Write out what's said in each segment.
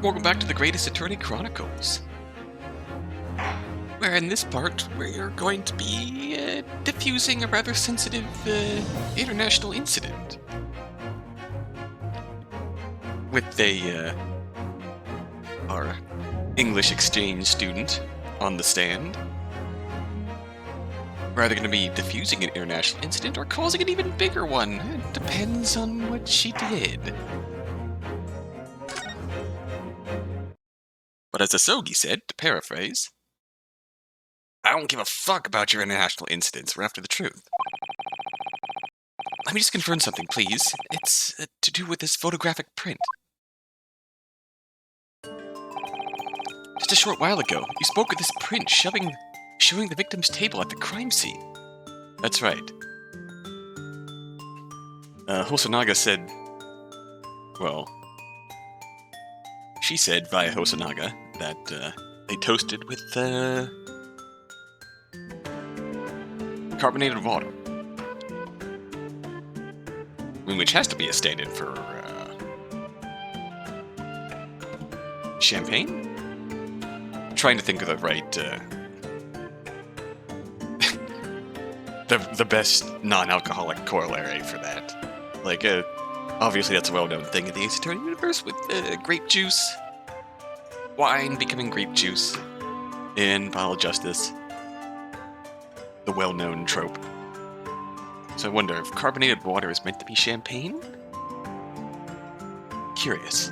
Welcome back to the Greatest Attorney Chronicles. Where in this part, we're going to be diffusing a rather sensitive international incident. With our English exchange student on the stand. We're either going to be diffusing an international incident or causing an even bigger one. It depends on what she did. But as Asogi said, to paraphrase, I don't give a fuck about your international incidents. We're after the truth. Let me just confirm something, please. It's to do with this photographic print. Just a short while ago, you spoke of this print showing the victim's table at the crime scene. That's right. Hosonaga said... Well... She said, via Hosonaga, that they toasted with carbonated water. I mean, which has to be a stand-in for champagne? I'm trying to think of the right the best non-alcoholic corollary for that. Like, obviously that's a well-known thing in the Ace Attorney universe with grape juice, wine becoming grape juice in Vile Justice, the well-known trope. So I wonder if carbonated water is meant to be champagne? Curious.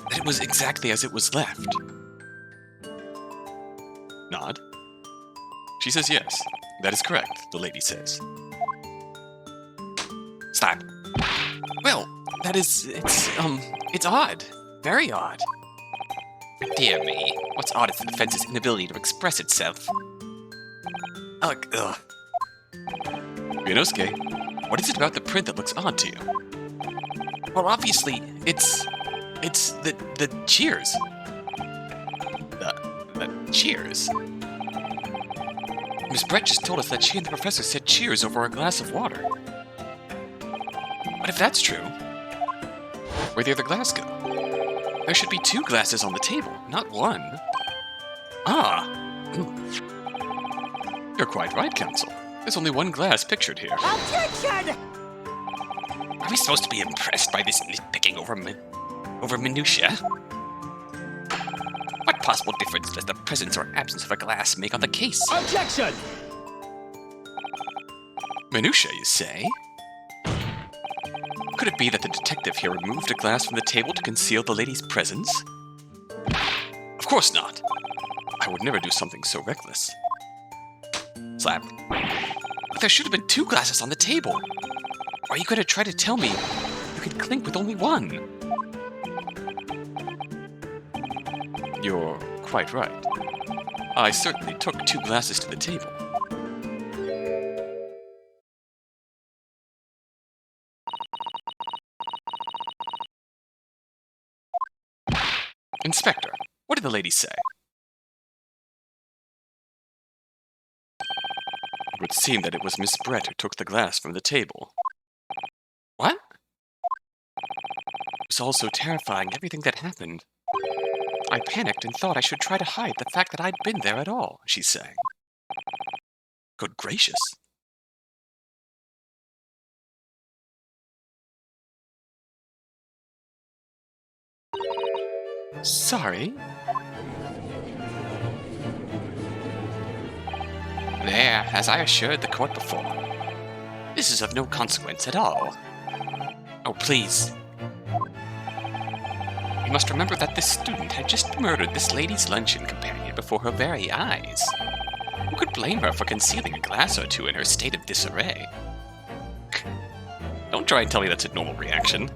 That it was exactly as it was left. Nod. She says yes. That is correct, the lady says. Slap. Well, it's odd. Very odd. Dear me, what's odd is the defense's inability to express itself. Ugh. Ryunosuke, what is it about the print that looks odd to you? Well, obviously, it's the cheers. The cheers? Miss Brett just told us that she and the professor said cheers over a glass of water. But if that's true, where'd the other glass go? There should be 2 glasses on the table, not 1. Ah! You're quite right, Counsel. There's only 1 glass pictured here. Objection! Are we supposed to be impressed by this nitpicking over minutiae? What possible difference does the presence or absence of a glass make on the case? Objection! Minutiae, you say? Could it be that the detective here removed a glass from the table to conceal the lady's presence? Of course not. I would never do something so reckless. Slap. But there should have been 2 glasses on the table. Or are you going to try to tell me you could clink with only 1? You're quite right. I certainly took 2 glasses to the table. Inspector, what did the lady say? It would seem that it was Miss Brett who took the glass from the table. What? It was all so terrifying, everything that happened. I panicked and thought I should try to hide the fact that I'd been there at all, she sang. Good gracious. Sorry? There, as I assured the court before. This is of no consequence at all. Oh, please. You must remember that this student had just murdered this lady's luncheon companion before her very eyes. Who could blame her for concealing a glass or 2 in her state of disarray? Don't try and tell me that's a normal reaction.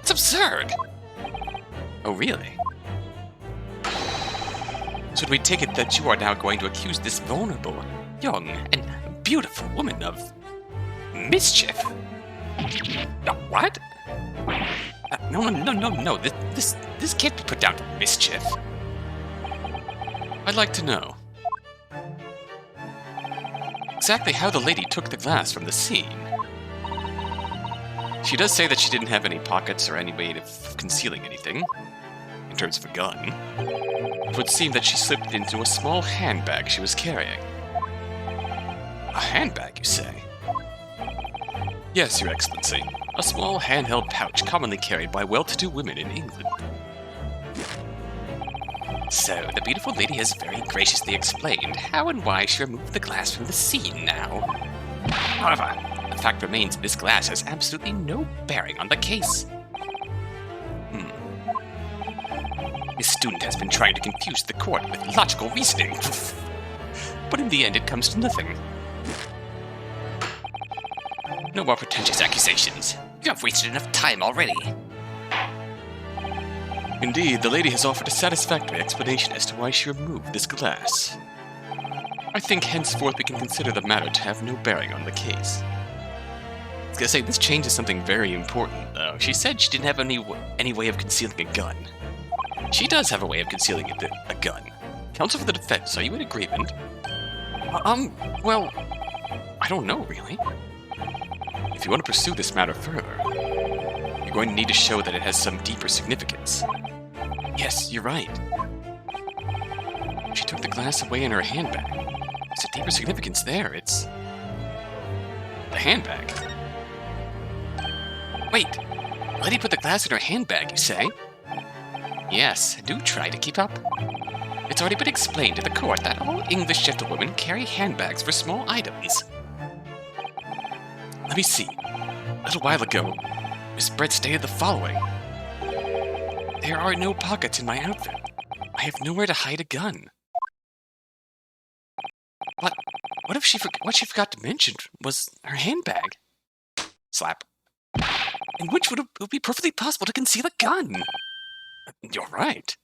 It's absurd! Oh, really? So do we take it that you are now going to accuse this vulnerable, young, and beautiful woman of mischief? What? No. This can't be put down to mischief. I'd like to know exactly how the lady took the glass from the scene. She does say that she didn't have any pockets or any way of concealing anything, in terms of a gun. It would seem that she slipped it into a small handbag she was carrying. A handbag, you say? Yes, Your Excellency. A small handheld pouch commonly carried by well-to-do women in England. So, the beautiful lady has very graciously explained how and why she removed the glass from the scene now. However, the fact remains this glass has absolutely no bearing on the case. This student has been trying to confuse the court with logical reasoning. But in the end, it comes to nothing. No more pretentious accusations. You have wasted enough time already. Indeed, the lady has offered a satisfactory explanation as to why she removed this glass. I think henceforth we can consider the matter to have no bearing on the case. I was gonna say, this changes something very important, though. She said she didn't have any way of concealing a gun. She does have a way of concealing a gun. Counsel for the defense, are you in agreement? Well, I don't know, really. If you want to pursue this matter further, you're going to need to show that it has some deeper significance. Yes, you're right. She took the glass away in her handbag. There's a deeper significance there. It's the handbag. Wait, the lady put the glass in her handbag, you say? Yes, do try to keep up. It's already been explained to the court that all English gentlewomen carry handbags for small items. Let me see. A little while ago, Miss Brett stated the following. There are no pockets in my outfit. I have nowhere to hide a gun. What she forgot to mention was her handbag. Slap. In which it would be perfectly possible to conceal a gun. You're right.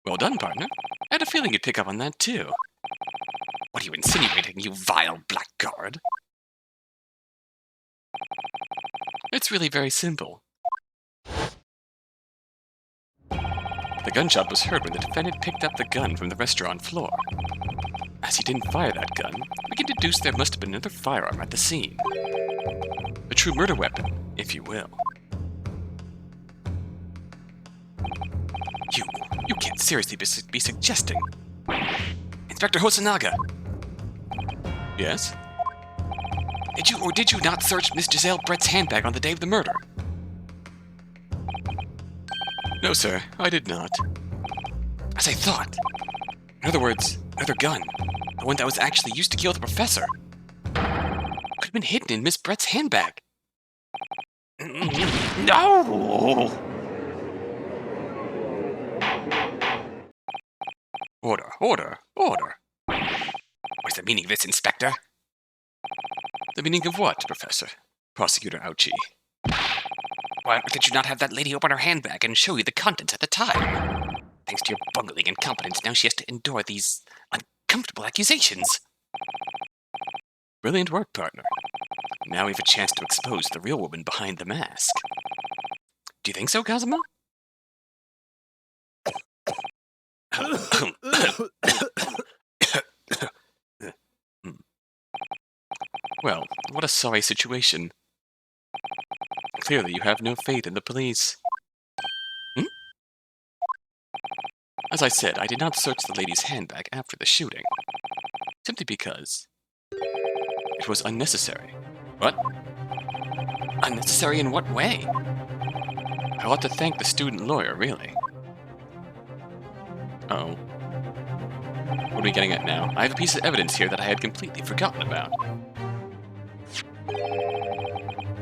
Well done, partner. I had a feeling you'd pick up on that, too. What are you insinuating, you vile blackguard? It's really very simple. The gunshot was heard when the defendant picked up the gun from the restaurant floor. As he didn't fire that gun, we can deduce there must have been another firearm at the scene. A true murder weapon, if you will. You can't seriously be suggesting. Inspector Hosonaga! Yes? Did you not search Miss Jezaill Brett's handbag on the day of the murder? No, sir, I did not. As I thought. In other words, another gun. The one that was actually used to kill the professor. Could have been hidden in Miss Brett's handbag. No! Order. What's the meaning of this, Inspector? The meaning of what, Professor? Prosecutor Ouchie. Why did you not have that lady open her handbag and show you the contents at the time? Thanks to your bungling incompetence, now she has to endure these uncomfortable accusations. Brilliant work, partner. Now we have a chance to expose the real woman behind the mask. Do you think so, Kazuma? Well, what a sorry situation. Clearly you have no faith in the police. As I said, I did not search the lady's handbag after the shooting. Simply because it was unnecessary. What? Unnecessary in what way? I ought to thank the student lawyer, really. Oh. What are we getting at now? I have a piece of evidence here that I had completely forgotten about.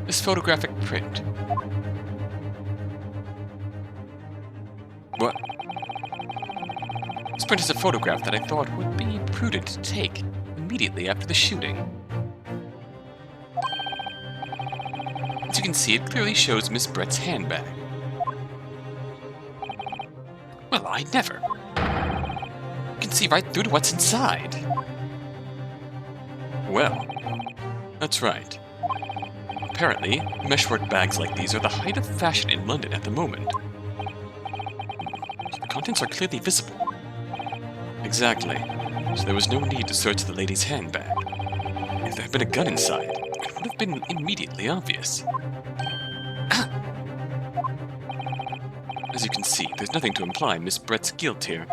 This photographic print. What? This print is a photograph that I thought would be prudent to take immediately after the shooting. As you can see, it clearly shows Miss Brett's handbag. Well, I never. You can see right through to what's inside. Well, that's right. Apparently, meshwork bags like these are the height of fashion in London at the moment. The contents are clearly visible. Exactly. So there was no need to search the lady's handbag. If there had been a gun inside, it would have been immediately obvious. As you can see, there's nothing to imply Miss Brett's guilt here.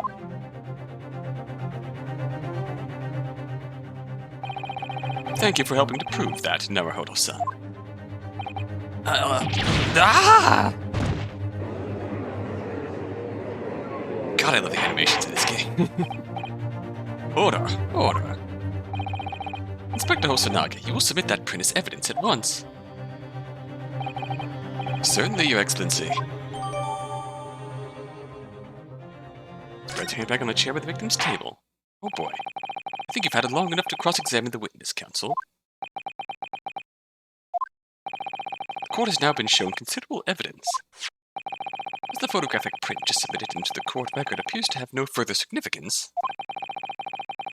Thank you for helping to prove that, Naruhodo-san. God, I love the animations in this game. Order, order. Inspector Hosonaga, you will submit that print as evidence at once. Certainly, Your Excellency. Spread your hand back on the chair by the victim's table. Oh boy. I think you've had it long enough to cross-examine the witness, counsel. The court has now been shown considerable evidence. As the photographic print just submitted into the court record appears to have no further significance,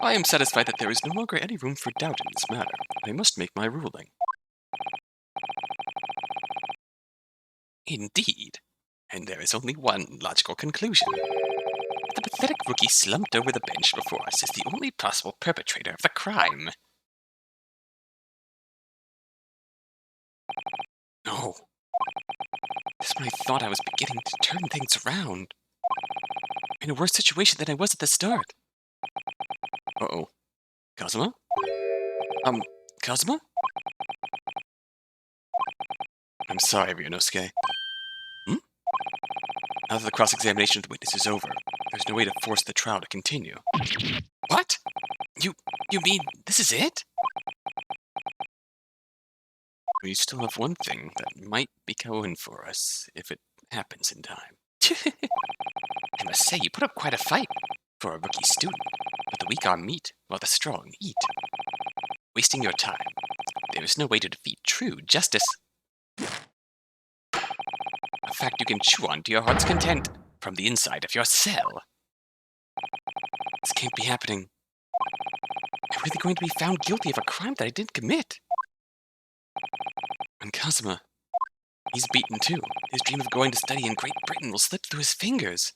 I am satisfied that there is no longer any room for doubt in this matter. I must make my ruling. Indeed. And there is only one logical conclusion. The pathetic rookie slumped over the bench before us is the only possible perpetrator of the crime. No. Just when I thought I was beginning to turn things around. In a worse situation than I was at the start. Uh-oh. Kazuma? Kazuma? I'm sorry, Ryunosuke. Now that the cross-examination of the witness is over, there's no way to force the trial to continue. What? You mean this is it? We still have one thing that might be going for us, if it happens in time. I must say, you put up quite a fight for a rookie student, but the weak are meat, while the strong eat. Wasting your time. There is no way to defeat true justice. A fact you can chew on to your heart's content, from the inside of your cell. This can't be happening. I'm really going to be found guilty of a crime that I didn't commit. And Kazuma, he's beaten too. His dream of going to study in Great Britain will slip through his fingers.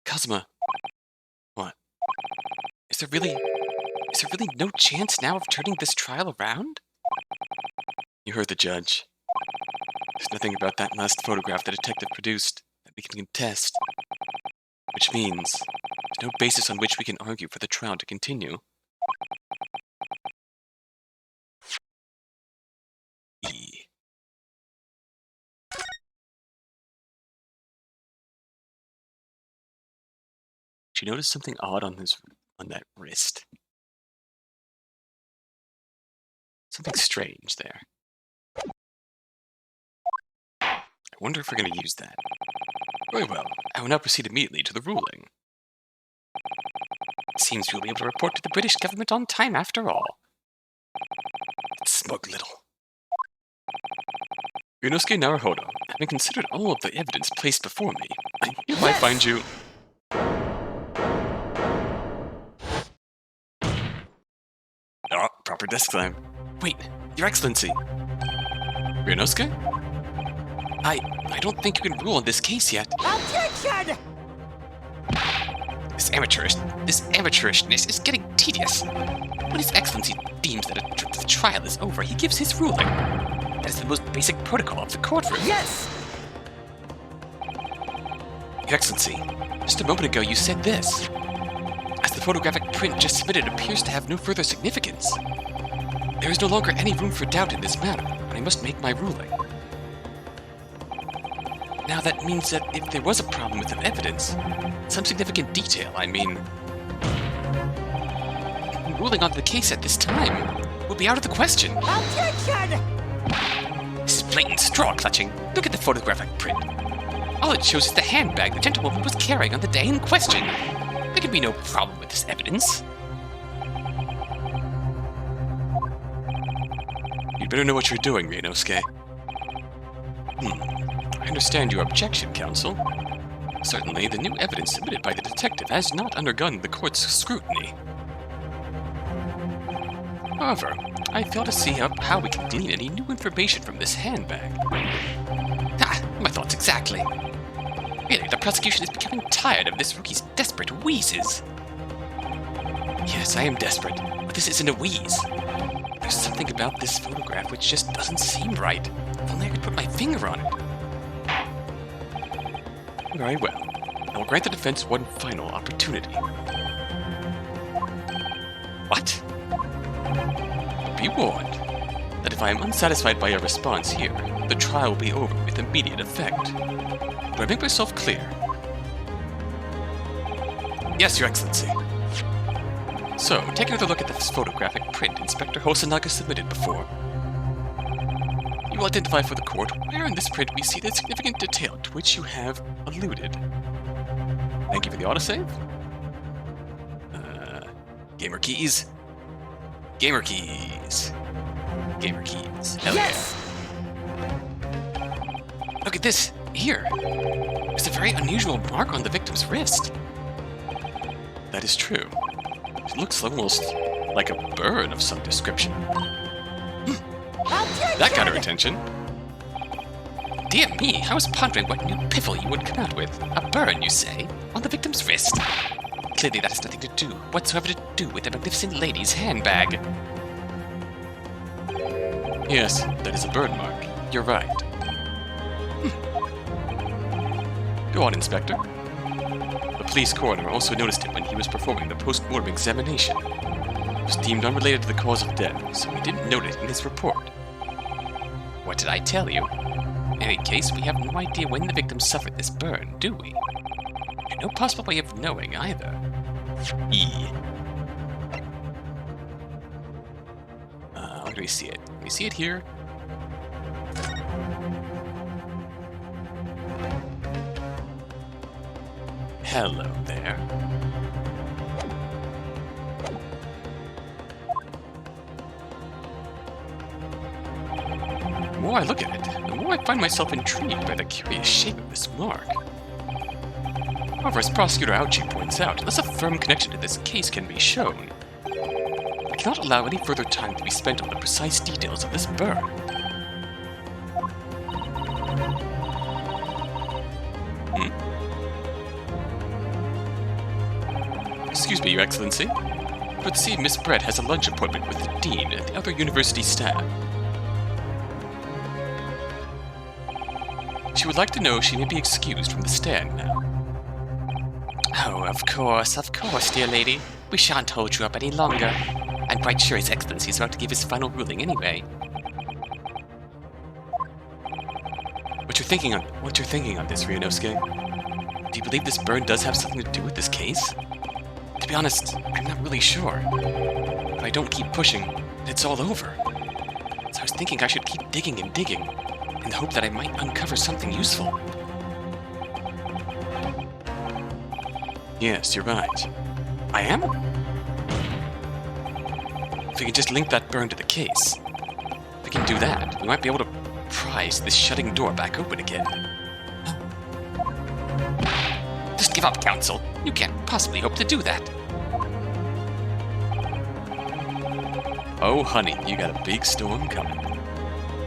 Kazuma, what? Is there really no chance now of turning this trial around? You heard the judge. There's nothing about that last photograph the detective produced that we can contest. Which means there's no basis on which we can argue for the trial to continue. Did you notice something odd on that wrist? Something strange there. I wonder if we're going to use that. Very well. I will now proceed immediately to the ruling. It seems we will be able to report to the British government on time after all. That smug little. Ryunosuke Naruhodo, having considered all of the evidence placed before me, I hereby find you... Oh, proper desk climb. Wait, Your Excellency. Ryunosuke? I don't think you can rule on this case yet. Objection! This amateurishness is getting tedious. When His Excellency deems that the trial is over, he gives his ruling. That is the most basic protocol of the courtroom. Yes! Your Excellency, just a moment ago you said this. As the photographic print just submitted appears to have no further significance. There is no longer any room for doubt in this matter, and I must make my ruling. Now that means that if there was a problem with the evidence, some significant detail, ruling on the case at this time would be out of the question. Objection! This blatant straw clutching. Look at the photographic print. All it shows is the handbag the gentlewoman was carrying on the day in question. There can be no problem with this evidence. You'd better know what you're doing, Ryunosuke. I understand your objection, counsel. Certainly, the new evidence submitted by the detective has not undergone the court's scrutiny. However, I fail to see how we can glean any new information from this handbag. My thoughts exactly. Really, the prosecution is becoming tired of this rookie's desperate wheezes. Yes, I am desperate, but this isn't a wheeze. There's something about this photograph which just doesn't seem right. If only I could put my finger on it. Very well. I will grant the defense one final opportunity. What? Be warned that if I am unsatisfied by your response here, the trial will be over with immediate effect. Do I make myself clear? Yes, Your Excellency. So, take another look at this photographic print Inspector Hosanaga submitted before. You will identify for the court where in this print we see the significant detail to which you have alluded. Thank you for the autosave. Gamer keys. Gamer keys. Gamer keys. Hell Yes! yeah. Look at this. Here. There's a very unusual mark on the victim's wrist. That is true. It looks almost like a burn of some description. That got her attention. Dear me, I was pondering what new piffle you would come out with. A burn, you say, on the victim's wrist. Clearly that has nothing to do, whatsoever to do with the magnificent lady's handbag. Yes, that is a burn mark. You're right. Go on, Inspector. The police coroner also noticed it when he was performing the post-mortem examination. It was deemed unrelated to the cause of death, so he didn't note it in his report. What did I tell you? In any case, we have no idea when the victim suffered this burn, do we? And no possible way of knowing either. Where do we see it? Can we see it here? Hello there. The more I look at it, the more I find myself intrigued by the curious shape of this mark. However, as Prosecutor Auchi points out, unless a firm connection to this case can be shown, I cannot allow any further time to be spent on the precise details of this burn. Excuse me, Your Excellency, but see, Miss Brett has a lunch appointment with the Dean and the other university staff. She would like to know if she may be excused from the stand now. Oh, of course, dear lady. We shan't hold you up any longer. I'm quite sure His Excellency is about to give his final ruling anyway. What you're thinking on this, Ryunosuke? Do you believe this burn does have something to do with this case? To be honest, I'm not really sure. If I don't keep pushing, it's all over. So I was thinking I should keep digging and digging, in the hope that I might uncover something useful. Yes, you're right. I am? If we can just link that burn to the case. If we can do that, we might be able to prise this shutting door back open again. Just give up, Counsel. You can't possibly hope to do that. Oh, honey, you got a big storm coming.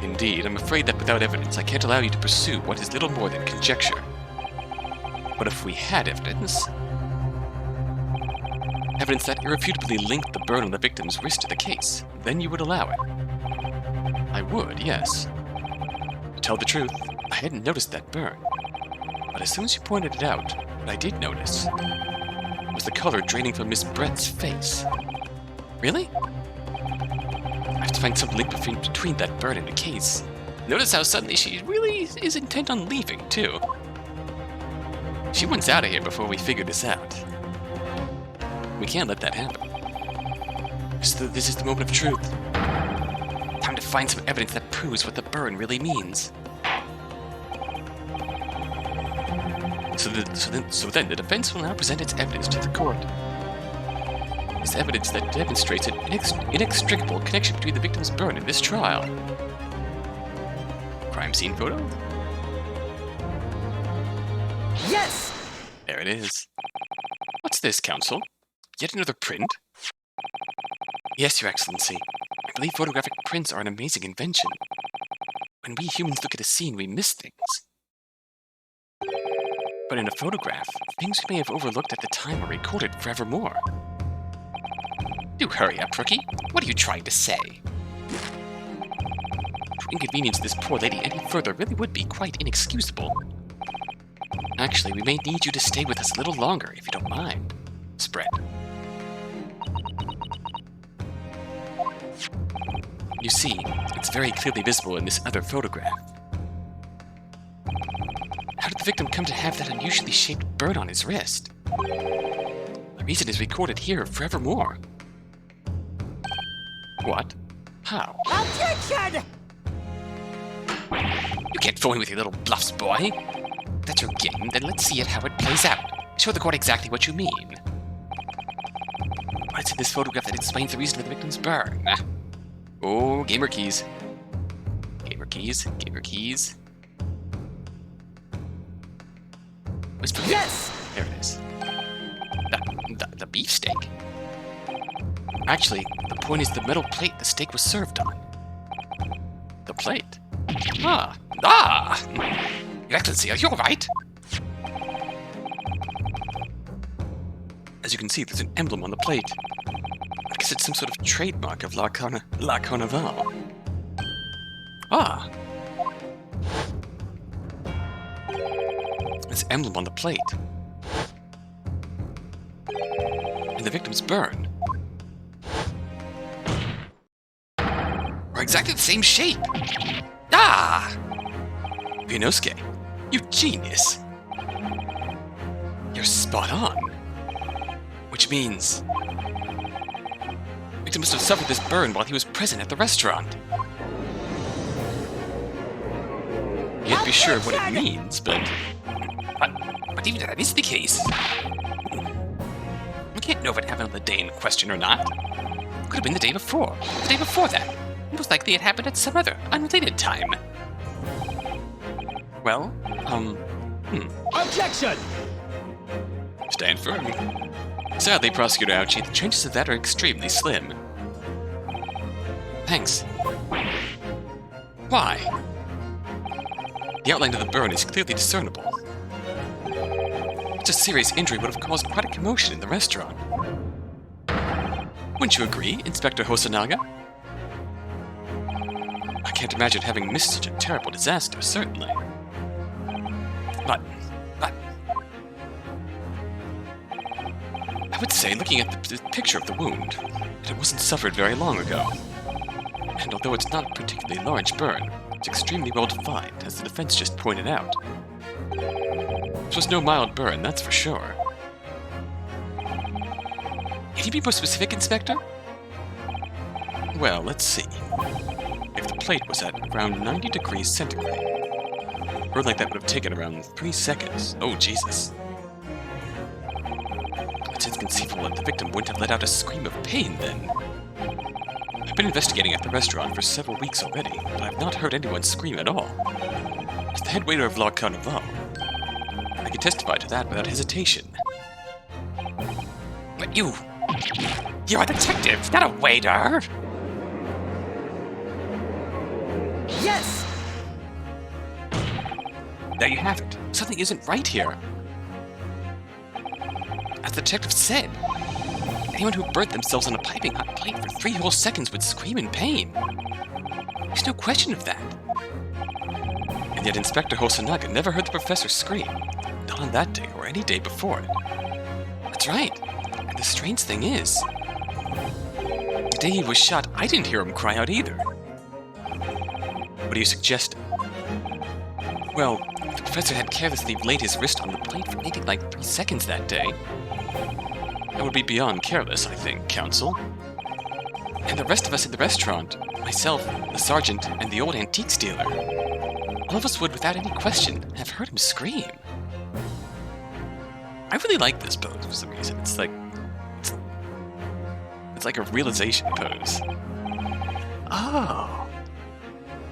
Indeed, I'm afraid that without evidence, I can't allow you to pursue what is little more than conjecture. But if we had evidence that irrefutably linked the burn on the victim's wrist to the case, then you would allow it. I would, yes. To tell the truth, I hadn't noticed that burn. But as soon as you pointed it out, what I did notice was the color draining from Miss Brett's face. Really? I have to find some link between that burn and the case. Notice how suddenly she really is intent on leaving, too. She wants out of here before we figure this out. We can't let that happen. This is the moment of truth. Time to find some evidence that proves what the burn really means. So then the defense will now present its evidence to the court. It's evidence that demonstrates an inextricable connection between the victim's burn and this trial. Crime scene photo? Yes! There it is. What's this, Counsel? Yet another print? Yes, Your Excellency. I believe photographic prints are an amazing invention. When we humans look at a scene, we miss things. But in a photograph, things we may have overlooked at the time are recorded forevermore. Do hurry up, Rookie. What are you trying to say? To inconvenience this poor lady any further really would be quite inexcusable. Actually, we may need you to stay with us a little longer, if you don't mind. Spread. You see, it's very clearly visible in this other photograph. How did the victim come to have that unusually shaped burn on his wrist? The reason is recorded here forevermore. What? How? Objection! You can't fool me with your little bluffs, boy. That's your game, then let's see how it plays out. Show the court exactly what you mean. What's in this photograph that explains the reason for the victim's burn? Oh, gamer keys. Gamer keys, gamer keys. Whisper. Yes! There it is. The beefsteak? Actually, the point is the metal plate the steak was served on. The plate? Ah! Your Excellency, are you alright? As you can see, there's an emblem on the plate. I guess it's some sort of trademark of La Carnival. Ah! This emblem on the plate. And the victim's burn are exactly the same shape. Ah! Ryunosuke, you genius. You're spot on. Which means the victim must have suffered this burn while he was present at the restaurant. You can't be sure of what it means, but even if that is the case, we can't know if it happened on the day in question or not. It could have been the day before, the day before that. Most likely it happened at some other, unrelated time. Well, Objection! Stand firm. Sadly, Prosecutor Ouchie, the chances of that are extremely slim. Thanks. Why? The outline of the burn is clearly discernible. Such a serious injury would have caused quite a commotion in the restaurant. Wouldn't you agree, Inspector Hosonaga? I can't imagine having missed such a terrible disaster, certainly. But I would say, looking at the picture of the wound, that it wasn't suffered very long ago. And although it's not a particularly large burn, it's extremely well defined, as the defense just pointed out. This was no mild burn, that's for sure. Can you be more specific, Inspector? Well, let's see. If the plate was at around 90 degrees centigrade, a burn like that would have taken around 3 seconds. Oh, Jesus. It's inconceivable that the victim wouldn't have let out a scream of pain then. I've been investigating at the restaurant for several weeks already, but I've not heard anyone scream at all. As the head waiter of La Carnival, I can testify to that without hesitation. But you're a detective, not a waiter! Yes! There you have it. Something isn't right here. As the detective said, anyone who burnt themselves on a piping hot plate for 3 whole seconds would scream in pain. There's no question of that. And yet Inspector Hosonaga never heard the professor scream. Not on that day or any day before it. That's right. And the strange thing is, the day he was shot, I didn't hear him cry out either. What are you suggesting? Well, if the professor had carelessly laid his wrist on the plate for anything like 3 seconds that day, that would be beyond careless, I think, Counsel. And the rest of us in the restaurant, myself, the sergeant, and the old antiques dealer, all of us would, without any question, have heard him scream. I really like this pose for some reason. It's like a realization pose. Oh.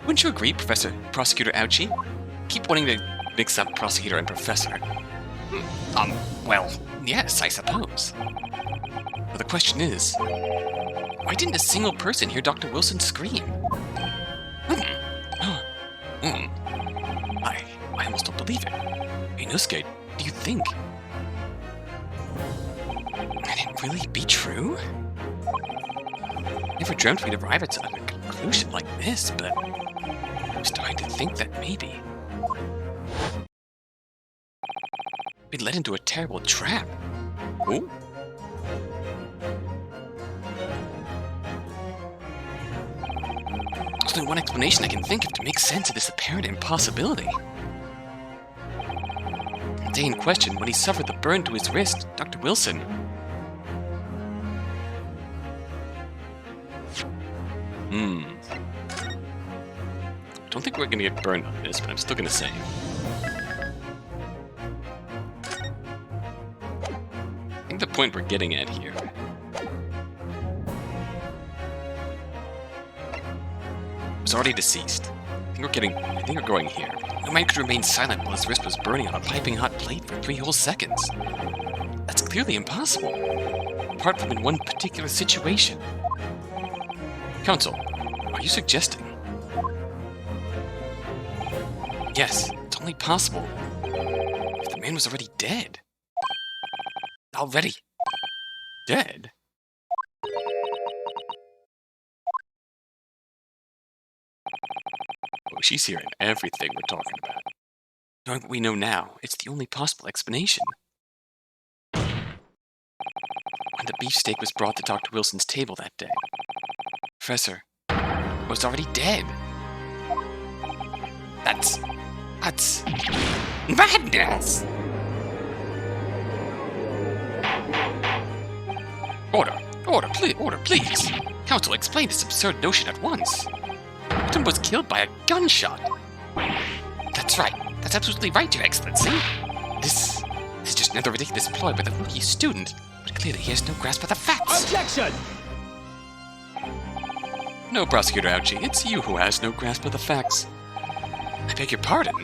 Wouldn't you agree, Prosecutor Ouchie? Keep wanting to mix up prosecutor and professor. Well, yes, I suppose. But the question is, why didn't a single person hear Dr. Wilson scream? I almost don't believe it. Ryunosuke, do you think? Can it really be true? Never dreamt we'd arrive at a conclusion like this, but I'm starting to think that maybe. been led into a terrible trap. Oh? There's only one explanation I can think of to make sense of this apparent impossibility. The day in question, when he suffered the burn to his wrist, Dr. Wilson. I don't think we're gonna get burned on this, but I'm still gonna say. I think the point we're getting at here was already deceased. I think we're going here. No man could remain silent while his wrist was burning on a piping hot plate for 3 whole seconds. That's clearly impossible, apart from in one particular situation. Counsel, are you suggesting? Yes, it's only possible if the man was already dead. Already dead? Oh, she's hearing everything we're talking about. Knowing what we know now, it's the only possible explanation. When the beefsteak was brought to Dr. Wilson's table that day, Professor was already dead. That's madness! Order, please! Counsel, explain this absurd notion at once. The victim was killed by a gunshot. That's right. That's absolutely right, Your Excellency. This is just another ridiculous ploy by the rookie student, but clearly he has no grasp of the facts. Objection! No, Prosecutor Ouchie, it's you who has no grasp of the facts. I beg your pardon.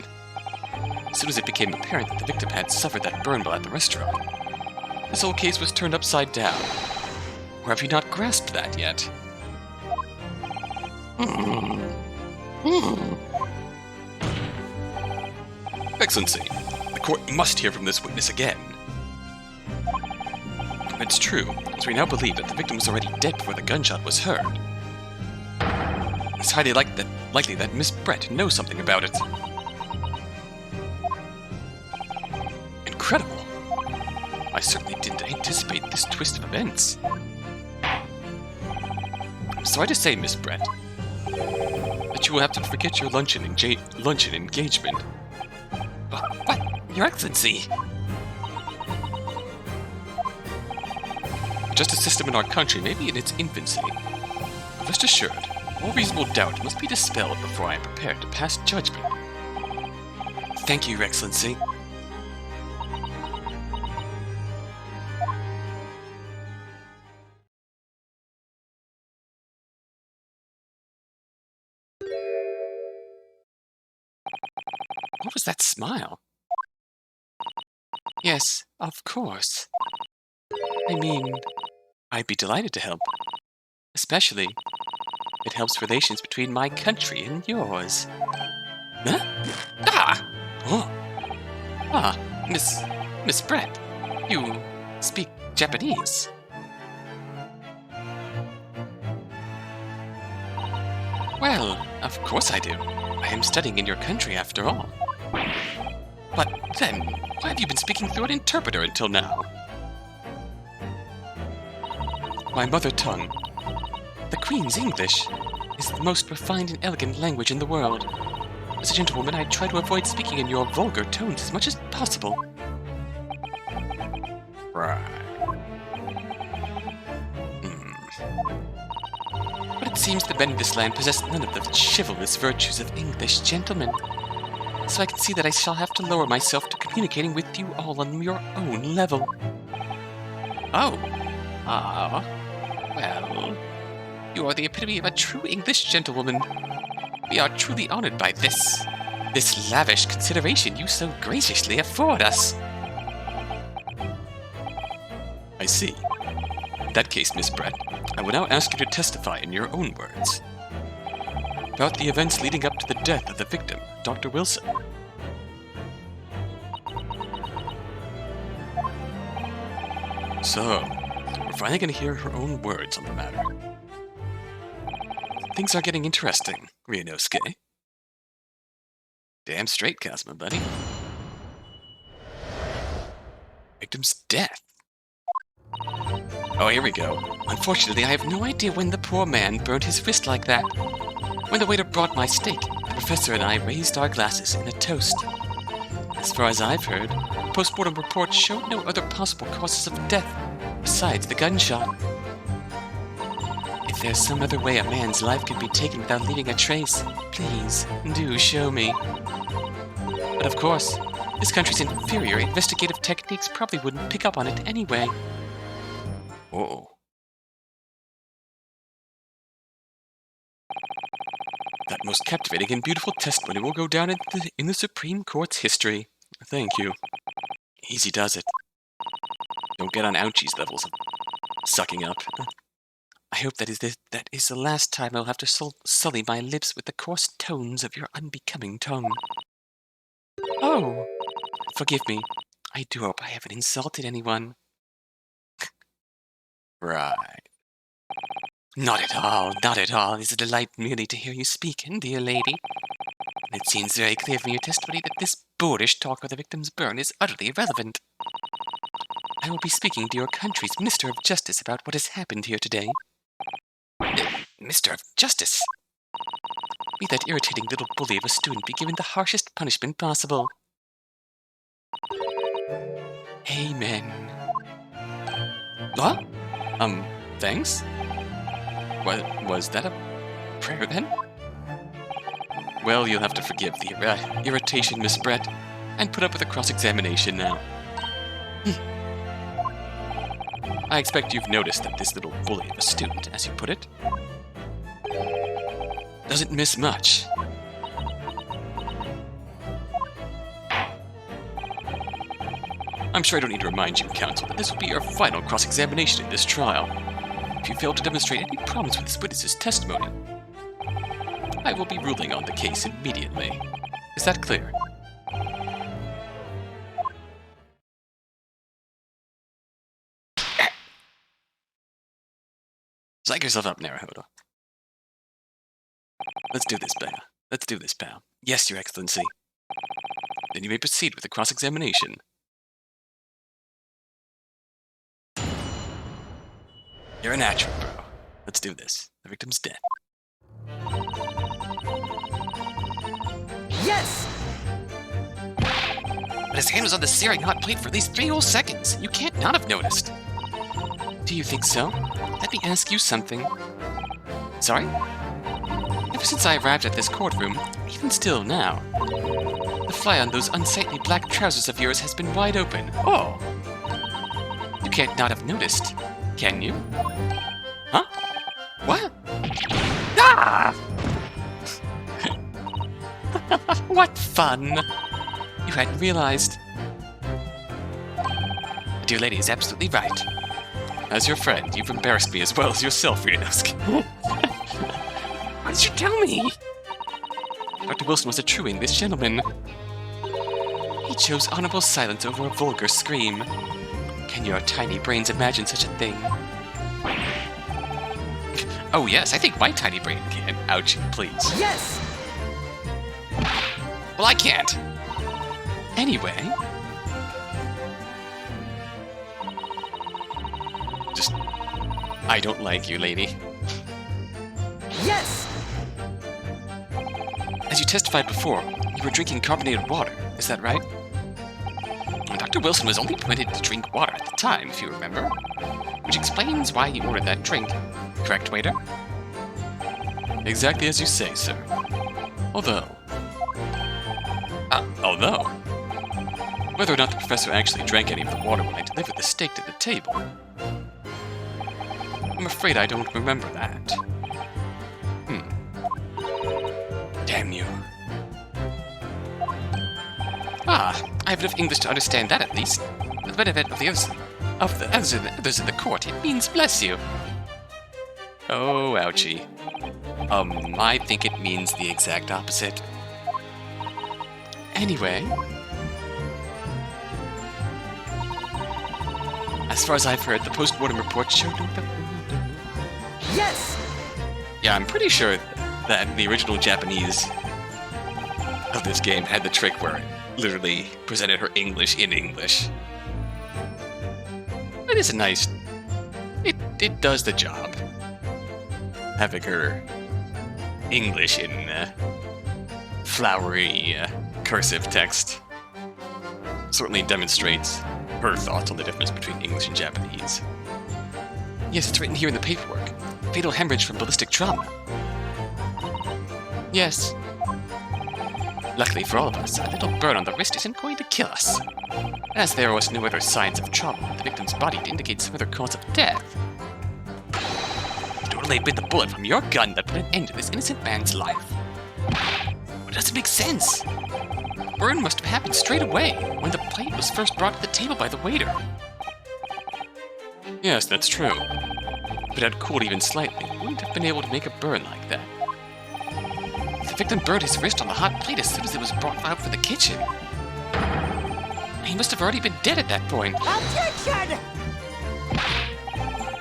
As soon as it became apparent that the victim had suffered that burn while at the restaurant, this whole case was turned upside down. Or have you not grasped that yet? Excellency, the court must hear from this witness again. It's true, as we now believe that the victim was already dead before the gunshot was heard. It's highly likely that Miss Brett knows something about it. Incredible. I certainly didn't anticipate this twist of events. I'm sorry to say, Miss Brett, that you will have to forget your luncheon engagement. What? Your Excellency! The justice system in our country may be in its infancy. Rest assured, all reasonable doubt must be dispelled before I am prepared to pass judgment. Thank you, Your Excellency. What was that smile? Yes, of course. I mean, I'd be delighted to help. Especially if it helps relations between my country and yours. Huh? Ah! Oh. Ah, Miss Brett, you speak Japanese. Well, of course I do. I am studying in your country after all. But then, why have you been speaking through an interpreter until now? My mother tongue, the Queen's English, is the most refined and elegant language in the world. As a gentlewoman, I try to avoid speaking in your vulgar tones as much as possible. Right. But it seems the men in this land possess none of the chivalrous virtues of English gentlemen. So I can see that I shall have to lower myself to communicating with you all on your own level. Oh. Well, you are the epitome of a true English gentlewoman. We are truly honored by this lavish consideration you so graciously afford us. I see. In that case, Miss Brett, I will now ask you to testify in your own words about the events leading up to the death of the victim, Dr. Wilson. So, we're finally going to hear her own words on the matter. Things are getting interesting, Ryunosuke. Damn straight, Cosmo, buddy. Victim's death. Oh, here we go. Unfortunately, I have no idea when the poor man burned his wrist like that. When the waiter brought my steak, the professor and I raised our glasses in a toast. As far as I've heard, post-mortem reports showed no other possible causes of death besides the gunshot. If there's some other way a man's life could be taken without leaving a trace, please do show me. But of course, this country's inferior investigative techniques probably wouldn't pick up on it anyway. Whoa. That most captivating and beautiful testimony will go down in the Supreme Court's history. Thank you. Easy does it. Don't get on Ouchie's levels of sucking up. I hope that is the last time I'll have to sully my lips with the coarse tones of your unbecoming tongue. Oh, forgive me. I do hope I haven't insulted anyone. Right. Not at all, not at all. It's a delight merely to hear you speak, dear lady. And it seems very clear from your testimony that this boorish talk of the victim's burn is utterly irrelevant. I will be speaking to your country's Minister of Justice about what has happened here today. Minister of Justice? May that irritating little bully of a student be given the harshest punishment possible. Amen. What? Thanks? Was that a prayer then? Well, you'll have to forgive the irritation, Miss Brett, and put up with a cross-examination now. I expect you've noticed that this little bully of a student, as you put it, doesn't miss much. I'm sure I don't need to remind you, counsel, that this will be your final cross-examination in this trial. If you fail to demonstrate any promise with this witness's testimony, I will be ruling on the case immediately. Is that clear? Psych yourself up, Naruhodo. Let's do this, pal. Let's do this, pal. Yes, Your Excellency. Then you may proceed with the cross-examination. You're a natural, bro. Let's do this. The victim's dead. Yes! But his hand was on the searing hot plate for at least 3 whole seconds. You can't not have noticed. Do you think so? Let me ask you something. Sorry? Ever since I arrived at this courtroom, even still now, the fly on those unsightly black trousers of yours has been wide open. Oh! You can't not have noticed, can you? Huh? What? Ah! What fun! You hadn't realized. The dear lady is absolutely right. As your friend, you've embarrassed me as well as yourself, Ryunosuke. Why did you tell me? Dr. Wilson was a true English gentleman. He chose honorable silence over a vulgar scream. Can your tiny brains imagine such a thing? Oh yes, I think my tiny brain can. Ouch, please. Yes! Well, I can't. Anyway. Just... I don't like you, lady. Yes! As you testified before, you were drinking carbonated water, is that right? Dr. Wilson was only permitted to drink water at the time, if you remember. Which explains why he ordered that drink. Correct, waiter? Exactly as you say, sir. Although... whether or not the professor actually drank any of the water when I delivered the steak to the table, I'm afraid I don't remember that. Damn you. Ah, I have enough English to understand that at least. For the benefit of the others in the court, it means bless you. Oh, ouchie. I think it means the exact opposite. Anyway... as far as I've heard, the post-mortem report showed... Yes! Yeah, I'm pretty sure that the original Japanese of this game had the trick where it literally presented her English in English. It is a nice... It does the job. Having her English in flowery cursive text certainly demonstrates her thoughts on the difference between English and Japanese. Yes, it's written here in the paperwork. Fatal hemorrhage from ballistic trauma. Yes. Luckily for all of us, a little burn on the wrist isn't going to kill us. As there was no other signs of trauma on the victim's body to indicate some other cause of death. It would only have been the bullet from your gun that put an end to this innocent man's life. But it doesn't make sense. The burn must have happened straight away, when the plate was first brought to the table by the waiter. Yes, that's true. If it had cooled even slightly, it wouldn't have been able to make a burn like that. The victim burned his wrist on the hot plate as soon as it was brought out from the kitchen. He must have already been dead at that point. Objection!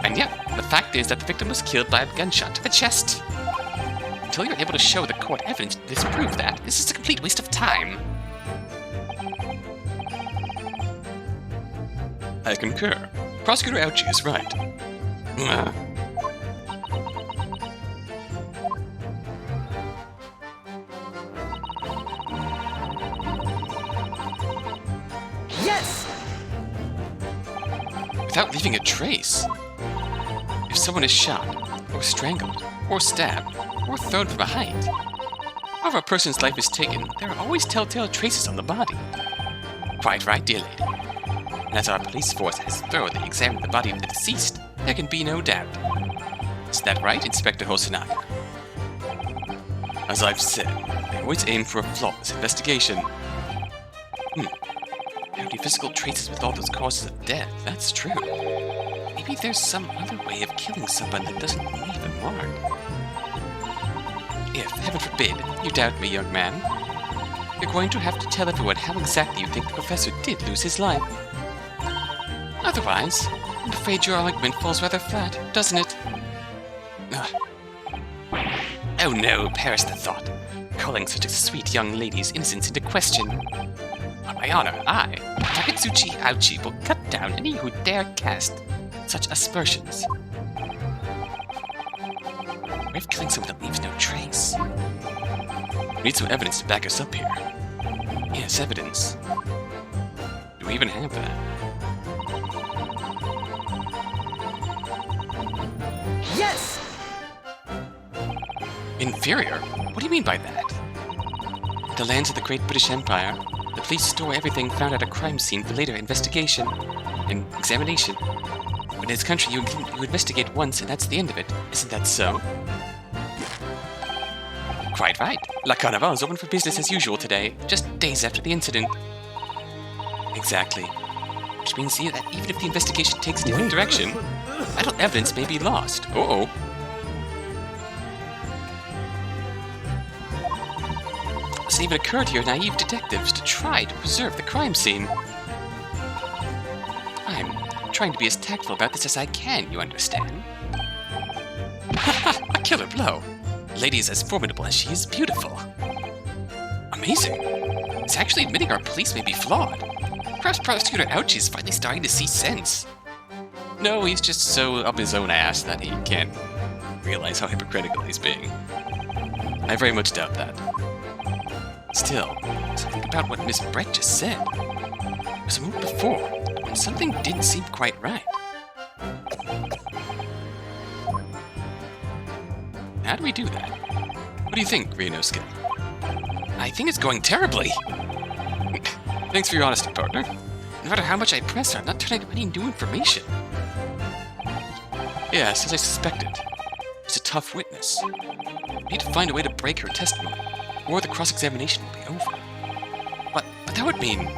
And yeah, the fact is that the victim was killed by a gunshot to the chest. Until you're able to show the court evidence to disprove that, this is a complete waste of time. I concur. Prosecutor Ouchie is right. Yes! Without leaving a trace. If someone is shot, or strangled, or stabbed, or thrown from a height, or if a person's life is taken, there are always telltale traces on the body. Quite right, dear lady. And as our police force has thoroughly examined the body of the deceased, there can be no doubt. Is that right, Inspector Hosonaga? As I've said, I always aim for a flawless investigation. Any physical traces with all those causes of death, that's true. Maybe there's some other way of killing someone that doesn't leave a mark. If, heaven forbid, you doubt me, young man, you're going to have to tell everyone how exactly you think the professor did lose his life. Otherwise, I'm afraid your argument falls rather flat, doesn't it? Ugh. Oh no, perish the thought. Calling such a sweet young lady's innocence into question. On my honor, I, Taketsuchi Ouchi, will cut down any who dare cast such aspersions. Way of killing someone that leaves no trace. We need some evidence to back us up here. Yes, evidence. Do we even have that? Yes! Inferior? What do you mean by that? The lands of the Great British Empire, the police store everything found at a crime scene for later investigation and examination. But in this country, you investigate once and that's the end of it. Isn't that so? Quite right. La Carnival is open for business as usual today, just days after the incident. Exactly. Which means that even if the investigation takes a different direction, vital evidence may be lost. Uh-oh. It doesn't even occur to your naive detectives to try to preserve the crime scene. I'm trying to be as tactful about this as I can, you understand? A killer blow. The lady is as formidable as she is beautiful. Amazing. It's actually admitting our police may be flawed. Perhaps Prosecutor Ouchie is finally starting to see sense. No, he's just so up his own ass that he can't realize how hypocritical he's being. I very much doubt that. Still, something about what Miss Brett just said. There was a moment before when something didn't seem quite right. How do we do that? What do you think, Ryunosuke? I think it's going terribly. Thanks for your honesty, partner. No matter how much I press her, I'm not turning up any new information. Yes, as I suspected. She's a tough witness. We need to find a way to break her testimony, or the cross-examination will be over. But that would mean we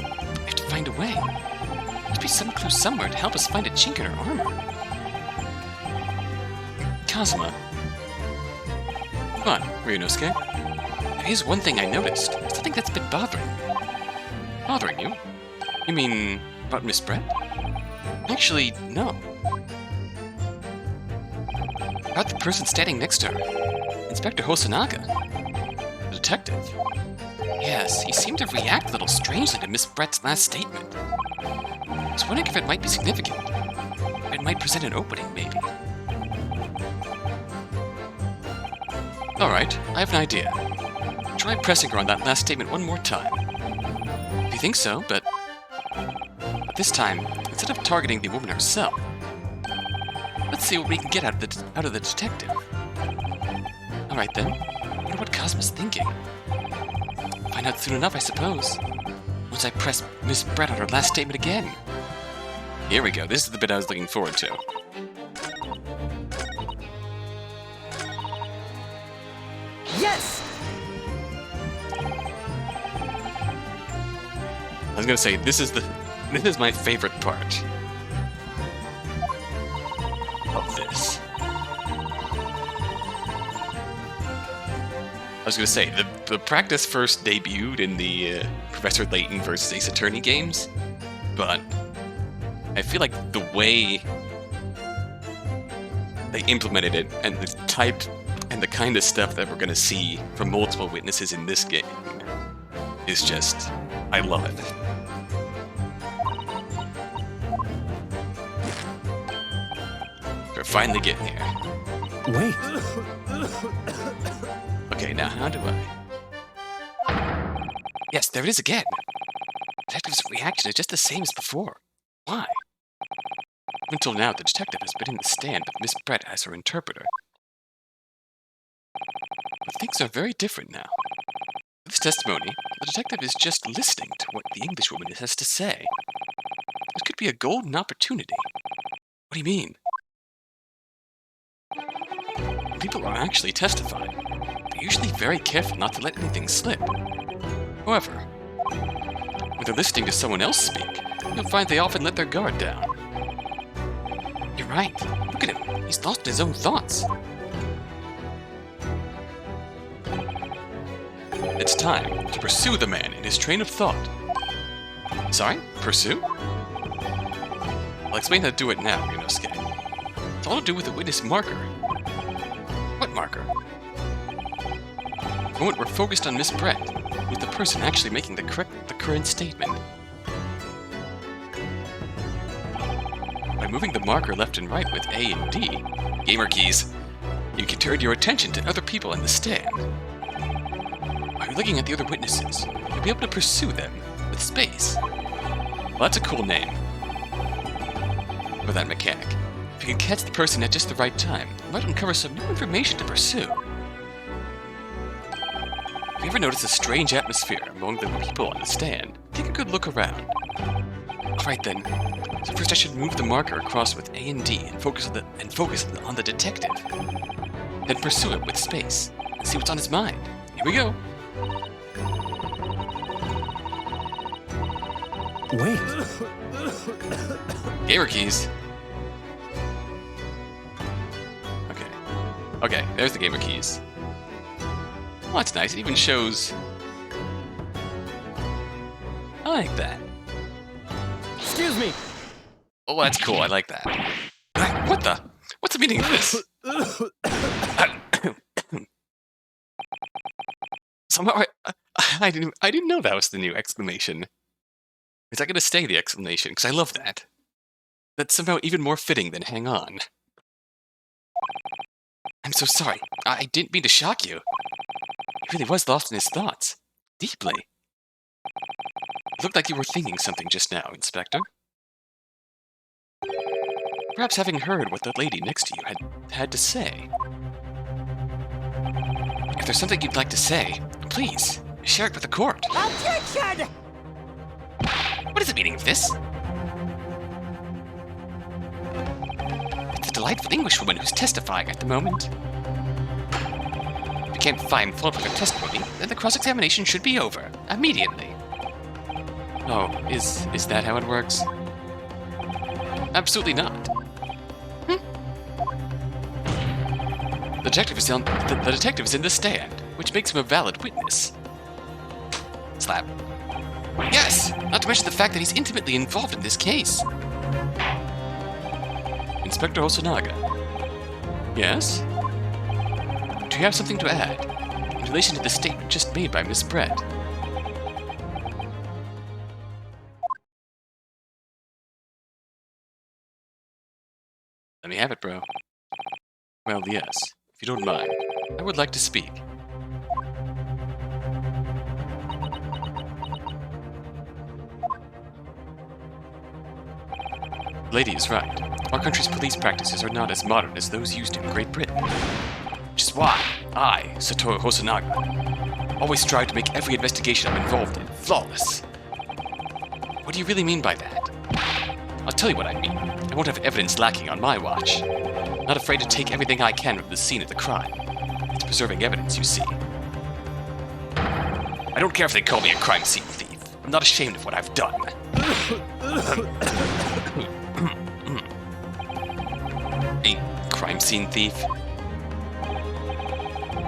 have to find a way. There must be some clue somewhere to help us find a chink in her armor. Kazuma. Come on, Ryunosuke. There is one thing I noticed. Something that's been bothering me. Bothering you? You mean about Miss Brett? Actually, no. About the person standing next to her. Inspector Hosonaga. The detective. Yes, he seemed to react a little strangely to Miss Brett's last statement. I was wondering if it might be significant. That might present an opening, maybe. Alright, I have an idea. Try pressing her on that last statement one more time. If you think so, but this time, instead of targeting the woman herself, let's see what we can get out of the detective. Alright then, I wonder what Cosmo's thinking. Find out soon enough, I suppose. Once I press Miss Brett on her last statement again. Here we go, this is the bit I was looking forward to. Yes! I was gonna say, this is my favorite part of this. I was gonna say, the practice first debuted in the Professor Layton versus Ace Attorney games, but I feel like the way they implemented it and the type and the kind of stuff that we're gonna see from multiple witnesses in this game is just, I love it. We're finally getting here. Wait. Okay, now how do I? Yes, there it is again. Detective's reaction is just the same as before. Why? Until now, the detective has been in the stand with Miss Brett as her interpreter. But things are very different now. For this testimony, the detective is just listening to what the Englishwoman has to say. It could be a golden opportunity. What do you mean? When people are actually testifying, they're usually very careful not to let anything slip. However, when they're listening to someone else speak, you'll find they often let their guard down. You're right. Look at him. He's lost his own thoughts. It's time to pursue the man in his train of thought. Sorry? Pursue? I'll explain how to do it now, Ryunosuke. It's all to do with the witness marker. What marker? The moment we're focused on Miss Brett, who's the person actually making the current statement. By moving the marker left and right with A and D, gamer keys, you can turn your attention to other people in the stand. By looking at the other witnesses, you'll be able to pursue them with space. Well, that's a cool name for that mechanic. If you can catch the person at just the right time, you might uncover some new information to pursue. If you ever notice a strange atmosphere among the people on the stand, take a good look around. Alright then, so first I should move the marker across with A and D and focus on the detective. Then pursue it with space, and see what's on his mind. Here we go. Wait. Gamer keys. Okay, there's the gamer keys. Oh, that's nice. It even shows... I like that. Excuse me. Oh, that's cool. I like that. What the? What's the meaning of this? Somehow I didn't know that was the new exclamation. Is that going to stay the exclamation? Because I love that. That's somehow even more fitting than hang on. I'm so sorry. I didn't mean to shock you. He really was lost in his thoughts. Deeply. It looked like you were thinking something just now, Inspector. Perhaps having heard what the lady next to you had to say. If there's something you'd like to say, please, share it with the court. Objection! What is the meaning of this? It's a delightful Englishwoman who's testifying at the moment. If you can't find fault with her testimony, then the cross-examination should be over, immediately. Oh, is that how it works? Absolutely not. The detective is in the stand, which makes him a valid witness. Slap. Yes! Not to mention the fact that he's intimately involved in this case. Inspector Osanaga. Yes? Do you have something to add in relation to the statement just made by Miss Brett? Let me have it, bro. Well, yes, if you don't mind, I would like to speak. Lady is right. Our country's police practices are not as modern as those used in Great Britain. Which is why I, Satoru Hosonaga, always strive to make every investigation I'm involved in flawless. What do you really mean by that? I'll tell you what I mean. I won't have evidence lacking on my watch. Not afraid to take everything I can from the scene of the crime. It's preserving evidence, you see. I don't care if they call me a crime scene thief. I'm not ashamed of what I've done. A crime scene thief?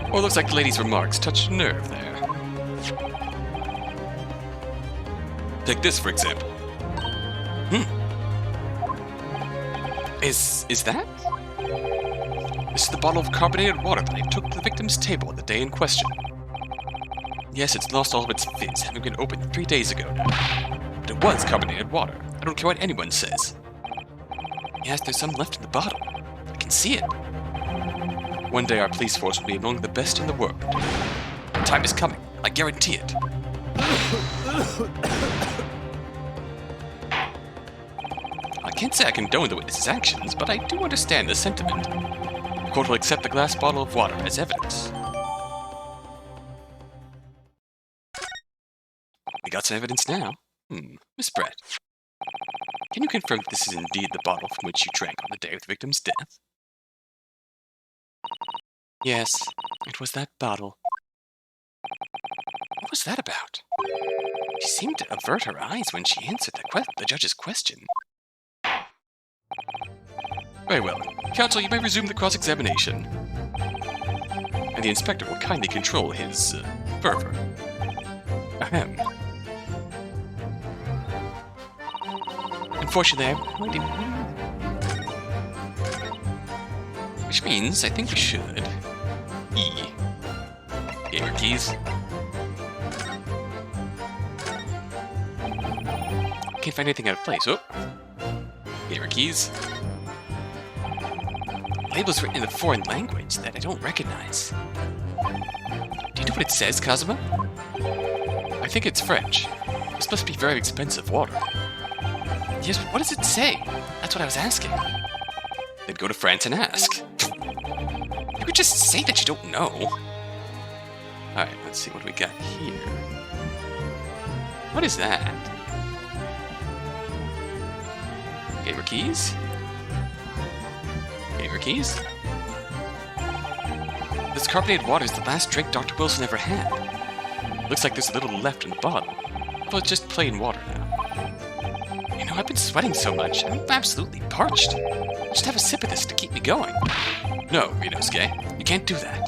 Well, it looks like the lady's remarks touched a nerve there. Take this, for example. Is that? This is the bottle of carbonated water that I took to the victim's table on the day in question. Yes, it's lost all of its fizz, having been opened 3 days ago now. But it was carbonated water. I don't care what anyone says. Yes, there's some left in the bottle. I can see it. One day our police force will be among the best in the world. The time is coming. I guarantee it. I can't say I condone the witness's actions, but I do understand the sentiment. The court will accept the glass bottle of water as evidence. We got some evidence now. Miss Brett, can you confirm that this is indeed the bottle from which you drank on the day of the victim's death? Yes, it was that bottle. What was that about? She seemed to avert her eyes when she answered the judge's question. Very well. Counsel, you may resume the cross-examination. And the inspector will kindly control his fervor. Ahem. Unfortunately, which means I think we should. Gamer keys. Can't find anything out of place. Oh. Gamer keys. Label's written in a foreign language that I don't recognize. Do you know what it says, Kazuma? I think it's French. This must be very expensive water. Yes, but what does it say? That's what I was asking. Then go to France and ask. You could just say that you don't know. Alright, let's see what we got here. What is that? Gamer keys? Gamer keys? This carbonated water is the last drink Dr. Wilson ever had. Looks like there's a little left in the bottle. But it's just plain water now. You know, I've been sweating so much, I'm absolutely parched. Just have a sip of this to keep me going. No, Ryunosuke, you can't do that.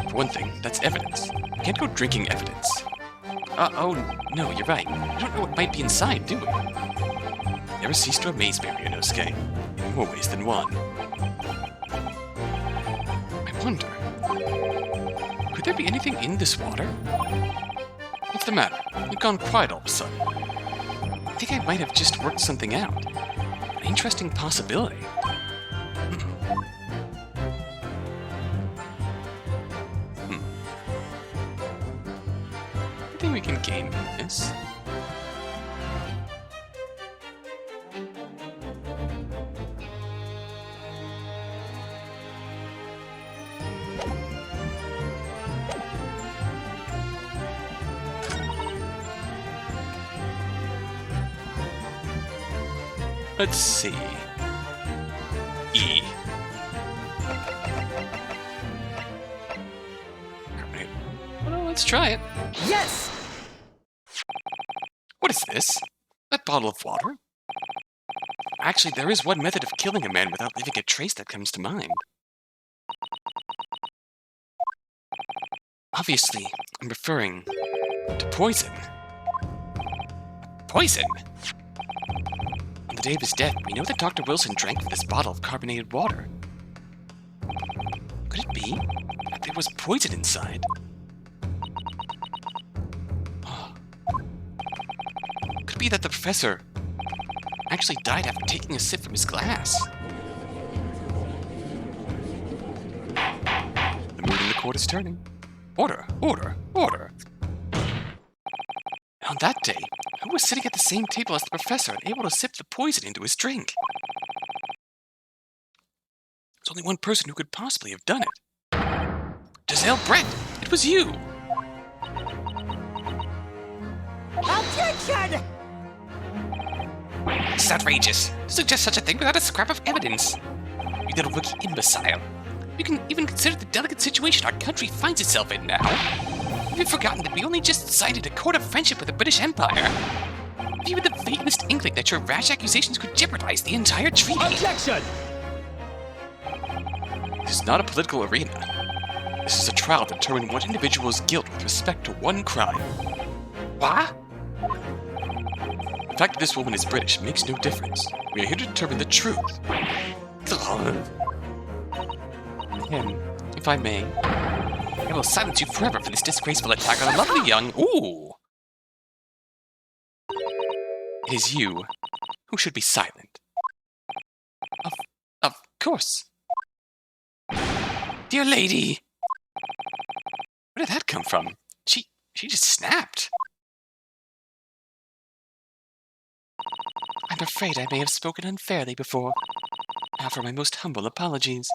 For one thing, that's evidence. You can't go drinking evidence. Oh, no, you're right. You don't know what might be inside, do we? Never cease to amaze me, Ryunosuke. In more ways than one. I wonder, could there be anything in this water? What's the matter? You've gone quiet all of a sudden. I think I might have just worked something out. An interesting possibility. I think we can gain from this. Let's see. E. Well, let's try it. Yes! What is this? That bottle of water? Actually, there is one method of killing a man without leaving a trace that comes to mind. Obviously, I'm referring to poison. Poison? On the day of his death, we know that Dr. Wilson drank from this bottle of carbonated water. Could it be that there was poison inside? Could it be that the professor actually died after taking a sip from his glass? court is turning. Order, order, order. And on that day, who was sitting at the same table as the professor and able to sip the poison into his drink? There's only one person who could possibly have done it. Jezaill Brett, it was you! Objection! This is outrageous. To suggest such a thing without a scrap of evidence. You little rookie imbecile. You can even consider the delicate situation our country finds itself in now. Have you forgotten that we only just signed a court of friendship with the British Empire? Have you even the vaguest inkling that your rash accusations could jeopardize the entire treaty? Objection! This is not a political arena. This is a trial to determine one individual's guilt with respect to one crime. What? The fact that this woman is British makes no difference. We are here to determine the truth. And, if I may, I will silence you forever for this disgraceful attack on a lovely young... Ooh! It is you who should be silent. Of course. Dear lady! Where did that come from? She just snapped. I'm afraid I may have spoken unfairly before. I offer my most humble apologies.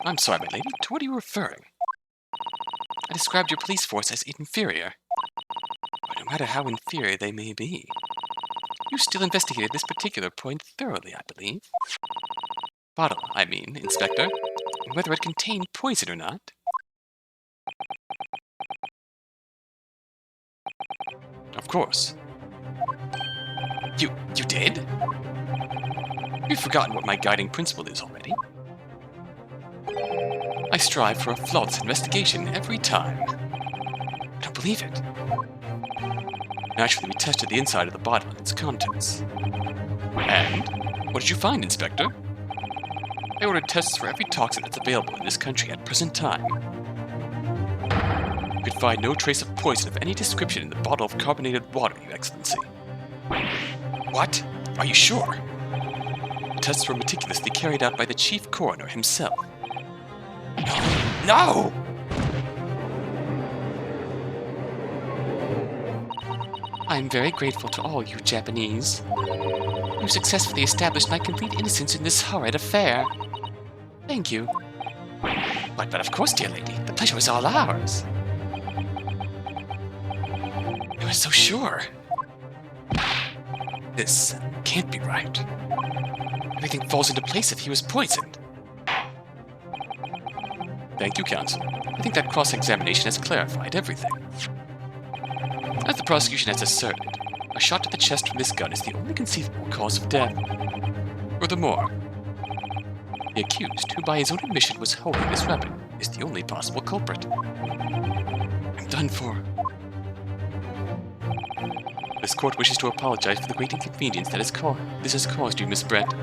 I'm sorry, my lady. To what are you referring? I described your police force as inferior. But no matter how inferior they may be, you still investigated this particular point thoroughly, I believe. Bottle, I mean, Inspector. And whether it contained poison or not. Of course. You did? You've forgotten what my guiding principle is already. I strive for a flawless investigation every time. I don't believe it. Naturally, we tested the inside of the bottle and its contents. And? What did you find, Inspector? I ordered tests for every toxin that's available in this country at present time. You could find no trace of poison of any description in the bottle of carbonated water, Your Excellency. What? Are you sure? The tests were meticulously carried out by the chief coroner himself. No! I'm very grateful to all you Japanese. You successfully established my complete innocence in this horrid affair. Thank you. But of course, dear lady, the pleasure is all ours. You were so sure. This can't be right. Everything falls into place if he was poisoned. Thank you, counsel. I think that cross-examination has clarified everything. As the prosecution has asserted, a shot to the chest from this gun is the only conceivable cause of death. Furthermore, the accused, who by his own admission was holding this weapon, is the only possible culprit. I'm done for. This court wishes to apologize for the great inconvenience that this has caused you, Miss Brett.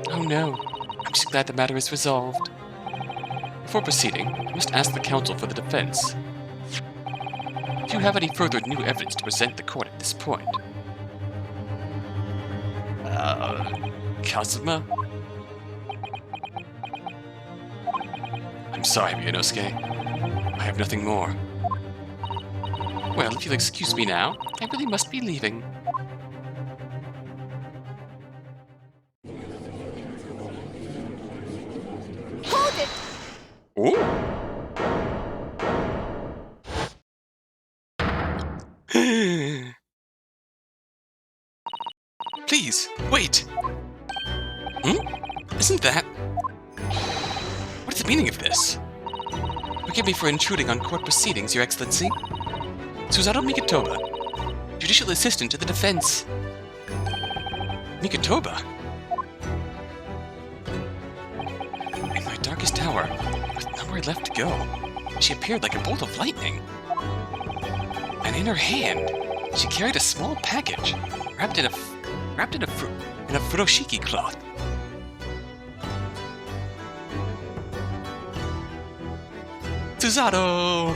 Oh no, I'm just glad the matter is resolved. Before proceeding, I must ask the counsel for the defense. Do you have any further new evidence to present the court at this point? Kazuma? I'm sorry, Ryunosuke. I have nothing more. Well, if you'll excuse me now, I really must be leaving. Hold it! Oh! Please, wait! Isn't that... What is the meaning of this? Forgive me for intruding on court proceedings, Your Excellency. Suzato Mikotoba, Judicial Assistant to the Defense. Mikotoba? In my darkest hour, with nowhere left to go, she appeared like a bolt of lightning. And in her hand, she carried a small package, wrapped in a furoshiki cloth. Suzato!